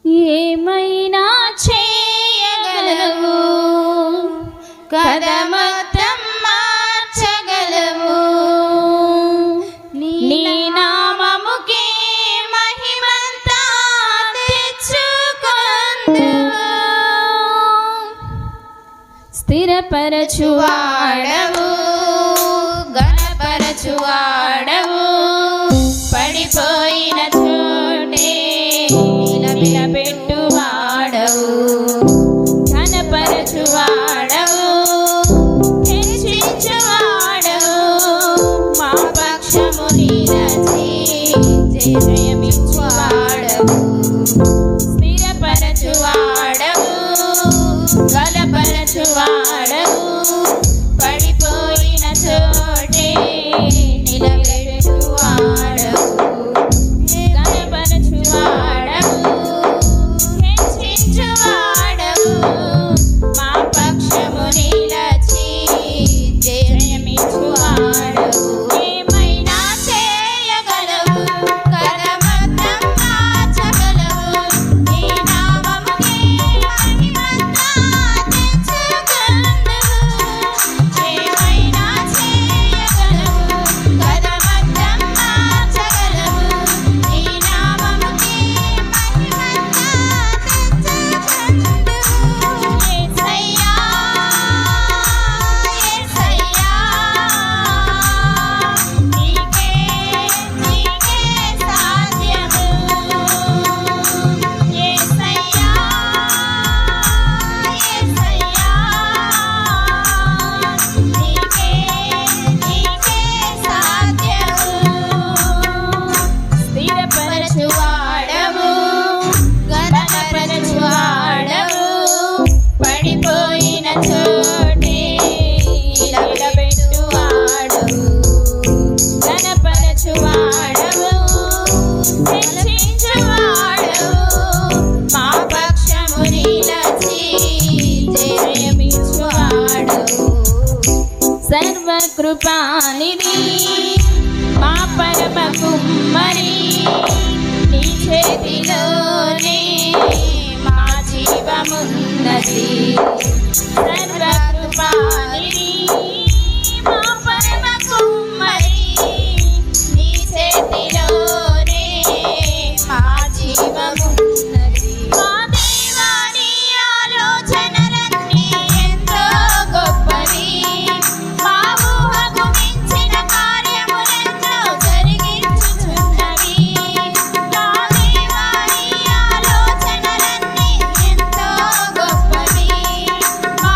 ఏమైనా చేయగలవు, కథ మొత్తం మార్చగలవు. నీ నామముకే మహిమంతా తెచ్చుకొందువు. స్థిరపరచువాడవు, ఘనపరచువాడవు, పడిపోయిన చోటే నిలబెట్టువాడవు. ఘనపరచువాడవు, హెచ్చించువాడవు, మా పక్షము నిలచి జయమిచ్చువాడవు. స్థిరపరచువాడవు, బలపరచువాడవు, పడిపోయిన చోటే నిలబెట్టువాడవు. ఘనపరచువాడవు, హెచ్చించువాడవు, మా పక్షము నిలచి జయమిచ్చువాడవు. ఏమైనా చేయగలవు, కథ మొత్తం మార్చగలవు. నీ నామముకే మహిమంతా తెచ్చుకొందువు. ఏమైనా చేయగలవు, కథ మొత్తం మార్చగలవు. నీ నామముకే మహిమంతా తెచ్చుకొందువు. యేసయ్యా, యేసయ్యా, నీకే సాధ్యము. యేసయ్యా, యేసయ్యా, నీకే సాధ్యము. స్థిరపరచువాడవు, ఘనపరచువాడవు, పడిపోయిన చోటే నిలబెట్టువాడవు. ఘనపరచువాడవు, హెచ్చించువాడవు, మా పక్షము నిలచి జయమిచ్చువాడవు. సర్వకృపానిధి, మా పరమ కుమ్మరి, నీ చేతిలోనే మా జీవమున్నది. సర్వకృపానిధి, మా పరమ కుమ్మరి, నీ చేతిలోనే మా జీవమున్నది. మా దేవా, నీ ఆలోచనలన్నీ ఎంతో గొప్పవి. మా ఊహకు మించిన కార్యములెన్నో జరిగించుచున్నవి. మా దేవా, నీ ఆలోచనలన్నీ ఎంతో గొప్పవి. మా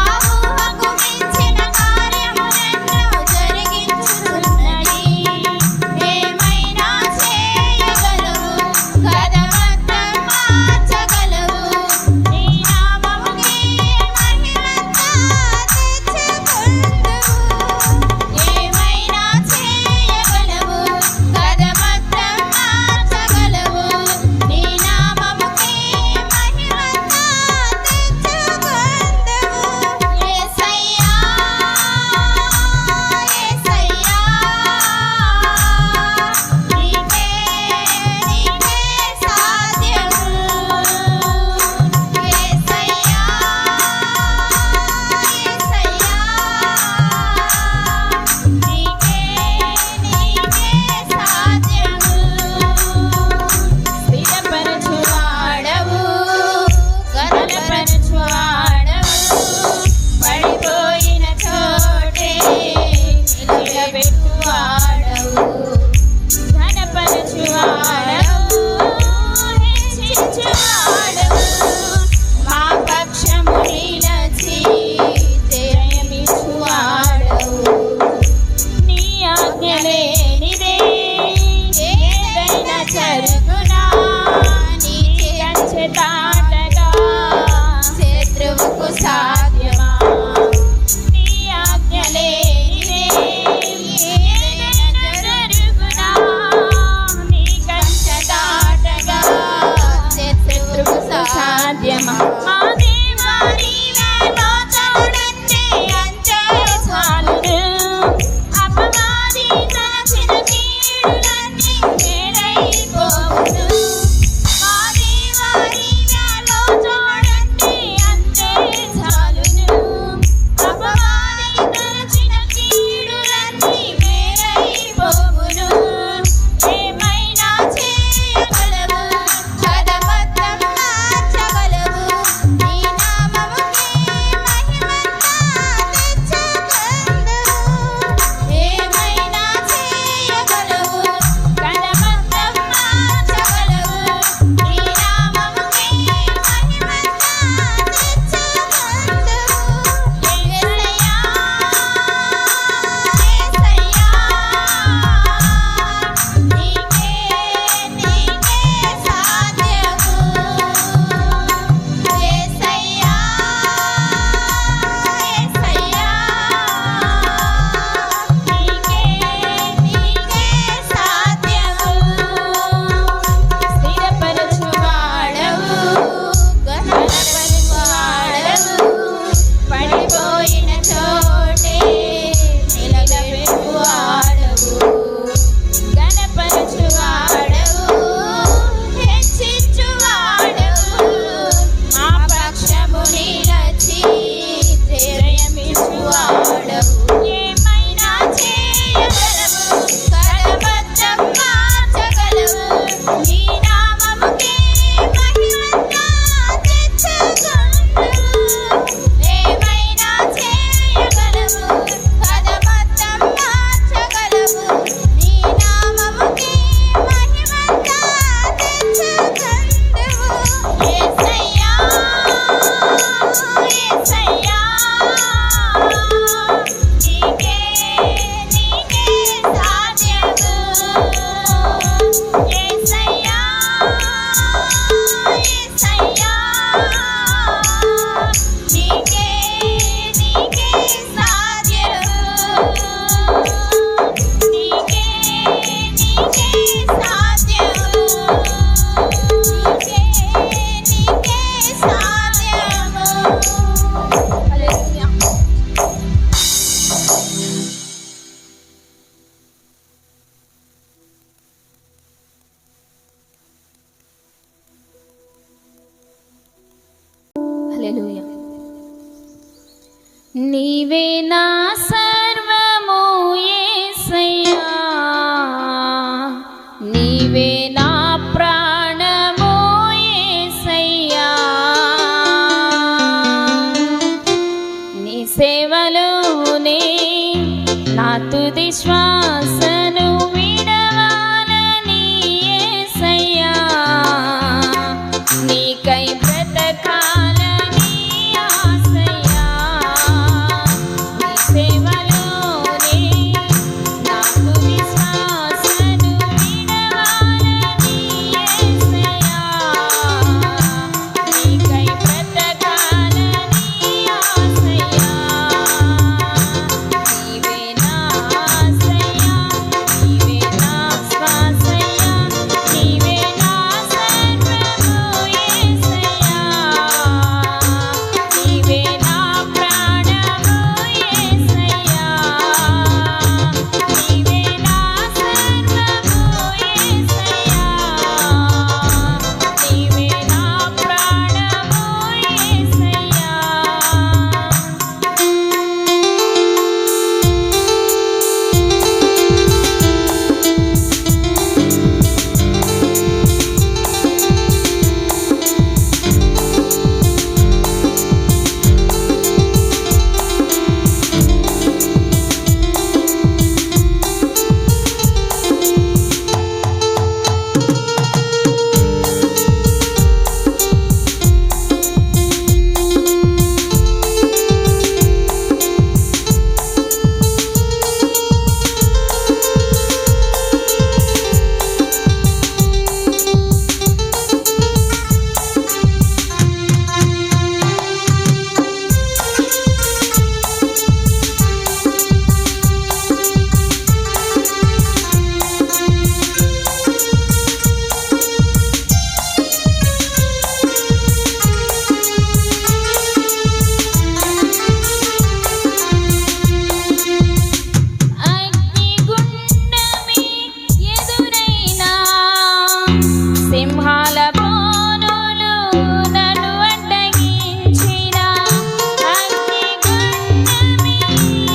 హల్లెలూయా. నీవే నా సర్వము యేసయ్యా, నీవే నా ప్రాణము యేసయ్యా, నీ సేవలోనే నా తుది శ్వాసను విడవాలని యేసయ్యా, నీకై బ్రతకాలని ఆశయ్యా, నీ సేవలోనే నా తుది శ్వాసను విడవాలని యేసయ్యా, నీకై బ్రతకాలని ఆశయ్యా, నీవే నా ఆశయ్యా, నీవే నా శ్వాసయ్యా, నీవే నా సర్వము యేసయ్యా, నీవే నా ప్రాణము యేసయ్యా, నీవే నా సర్వము యేసయ్యా, నీవే నా ప్రాణము యేసయ్యా. అగ్నిగుండమే ఎదురైనా, సింహాల బోనులు నన్ను అడ్డగించినా, అగ్నిగుండమే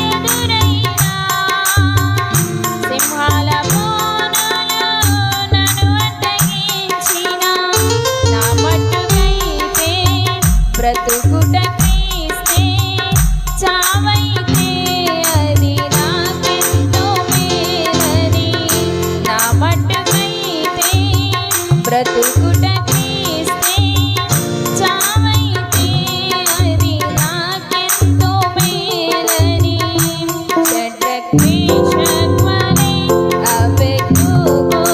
ఎదురైనా, సింహాల బోనులు నన్ను అడ్డగించినా, నా మట్టుకైతే బ్రతుకుట క్రీస్తే, చావైతే అది నాకెంతో మేలని, నా మట్టుకైతే బ్రతుకుట క్రీస్తే, చావైతే అది నాకెంతో మేలని, షడ్రక్ మేషక్ వలె అబెద్నెగోవలె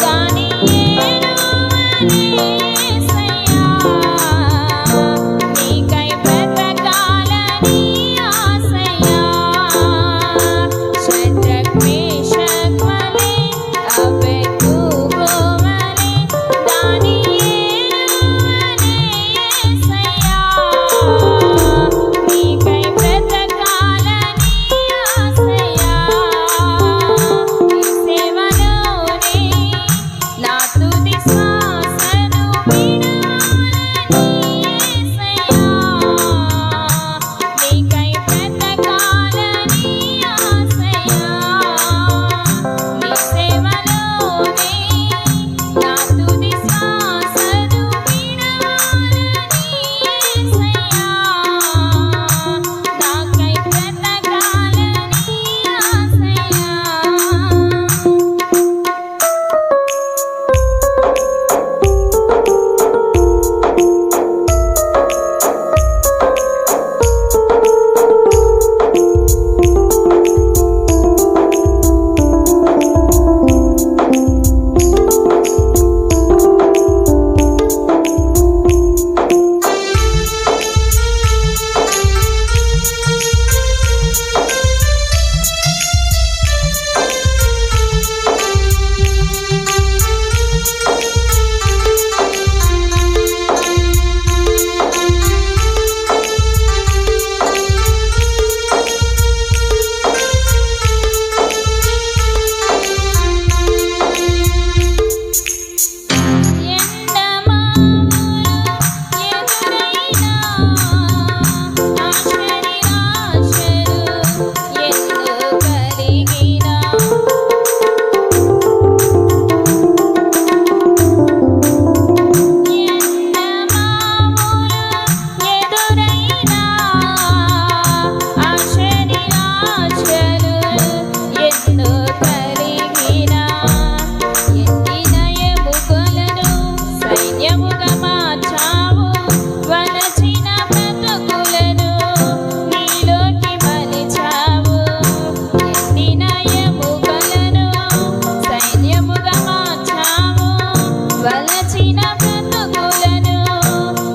దానియేలు వలె యేసయ్యా, నీకై బ్రతకాలని ఆశయ్యా, షడ్రక్ మేషక్ వలె అబెద్నెగోవలె ధైర్యముగా మార్చావు వలచిన బ్రతుకులను నీలోకి మలిచావు ఎండిన ఎముకలను సైన్యముగా మార్చావు వలచిన బ్రతుకులను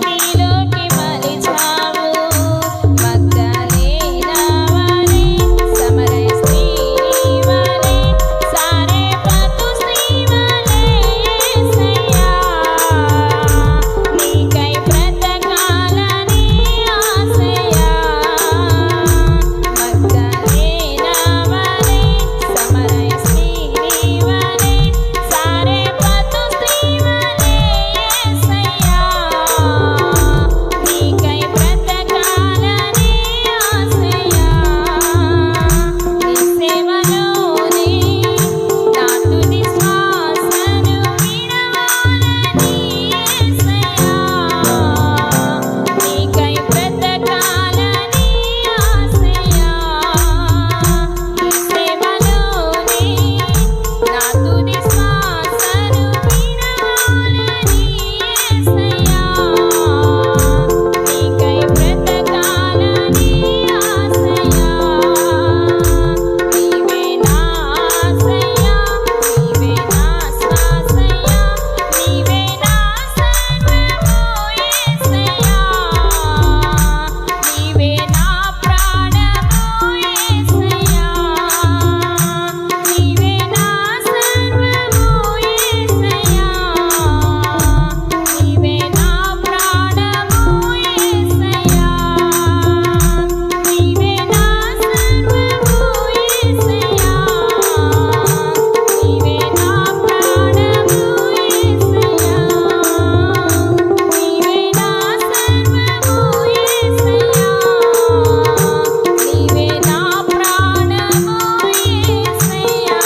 నీలోకి మలిచావు మగ్దలేనా వారే సమరయ స్త్రీ వారే సారెపతు స్త్రీ వారే యేసయ్యా నీకై బ్రతకాలని ఆశయా మగ్దలేనా వారే సమరయ స్త్రీ వారే సారెపతు స్త్రీ వారే యేసయ్యా నీకై బ్రతకాలని ఆశయా నీ సేవలోనే నా తుది శ్వాసను విడవాలని యేసయ్యా నీకై బ్రతకాలని ఆశయా నీ సేవలోనే నా తుది శ్వాసను విడవాలని యేసయ్యా నీకై బ్రతకాలని ఆశయా నీవే నా ఆశయా నీవే నా శ్వాసయా నీవే నా సర్వము యేసయ్యా నీవే నా ప్రాణము యేసయ్యా నీవే నా సర్వము యేసయ్యా నీవే నా ప్రాణము యేసయ్యా నీవే నా సర్వము యేసయ్యా నీవే నా ప్రాణము యేసయ్యా నీవే నా సర్వము యేసయ్యా నీవే నా ప్రాణము యేసయ్యా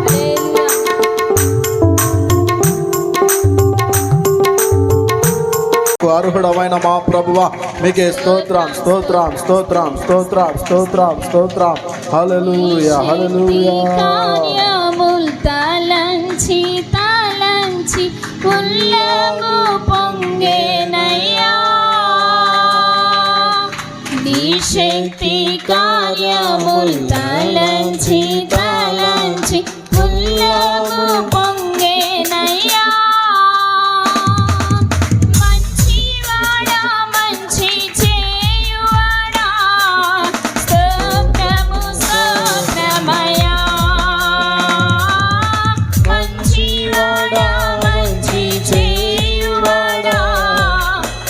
హల్లెలూయా అర్హుడమైన మా ప్రభువా మీకే స్తోత్రం స్తోత్రం స్తోత్రం స్తోత్రం స్తోత్రం స్తోత్రం హల్లెలూయా హల్లెలూయా కార్యముల్ తలంచి తలంచి ఉల్లము పొంగేనయ్యా నీ శక్తి కార్యముల్ తలంచి తలంచి ఉల్లము పొంగేనయ్యా మంచివాడా మంచి చేయువాడా స్తోత్రము స్తోత్రమయ్యా మంచివాడా మంచి చేయువాడా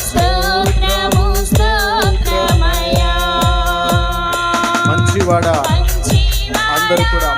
స్తోత్రము స్తోత్రమయ్యా మంచివాడా మంచివాడా అందరూ కూడా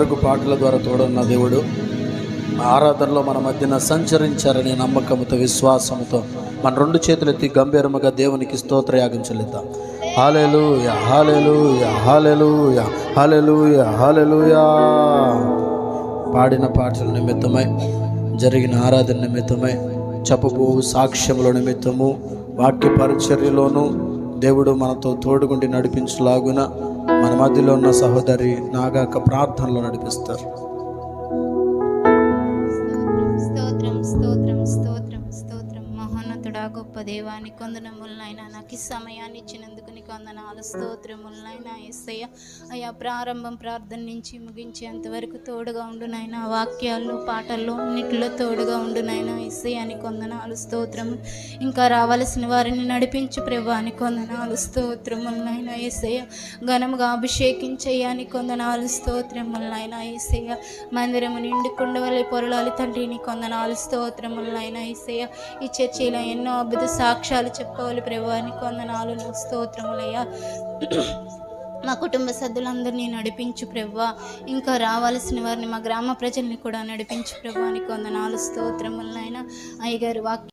ఇంతవరకు పాటల ద్వారా తోడున్న దేవుడు ఆరాధనలో మన మధ్యన సంచరించారనే నమ్మకంతో విశ్వాసంతో మన రెండు చేతులెత్తి గంభీరముగా దేవునికి స్తోత్రయాగం చెల్లిద్దాం. హల్లెలూయా హల్లెలూయా హల్లెలూయా హల్లెలూయా హల్లెలూయా. పాడిన పాటల నిమిత్తమై, జరిగిన ఆరాధన నిమిత్తమై, చెప్పబో సాక్ష్యముల నిమిత్తము, వాక్య పరిచర్యలోనూ దేవుడు మనతో తోడుగుండి నడిపించలాగున మన మధ్యలో ఉన్న సహోదరి నాగాక ప్రార్థనలో నడిపిస్తారు. స్తోత్రం స్తోత్రం స్తోత్రం స్తోత్రం. మహోన్నతుడా గొప్ప దేవానికి వందనములనైనా, నాకు ఈ సమయాన్ని ఇచ్చినందుకు నీకు వందనాలు స్తోత్రములనైనా. యేసయ్య అయ్యా, ప్రారంభం ప్రార్థన నుంచి ముగించేంతవరకు తోడుగా ఉండునైనా, వాక్యాల్లో పాటల్లో అన్నిటిలో తోడుగా ఉండునైనా. యేసయ్య నీకు వందనాలు స్తోత్రము. ఇంకా రావలసిన వారిని నడిపించు ప్రభువా నీకు వందనాలు స్తోత్రములనైనా. యేసయ్య ఘనముగా అభిషేకించయ్యా నీకు వందనాలు స్తోత్రములనైనా. యేసయ్య మందిరము నిండుకుండ వలె పొరలాలి తండ్రి నీకు వందనాలు స్తోత్రములనైనా. యేసయ్య ఈ చర్చిలో ఎన్నో అద్భుత సాక్ష్యాలు చెప్పవాలి ప్రభువా నీకు వందనాలు స్తోత్రములయ్యా. మా కుటుంబ సభ్యులందరినీ నడిపించు ప్రభువా. ఇంకా రావాల్సిన వారిని, మా గ్రామ ప్రజల్ని కూడా నడిపించు ప్రభువా నీకు వందనాలు స్తోత్రములనైనా. అయ్యగారు వాక్య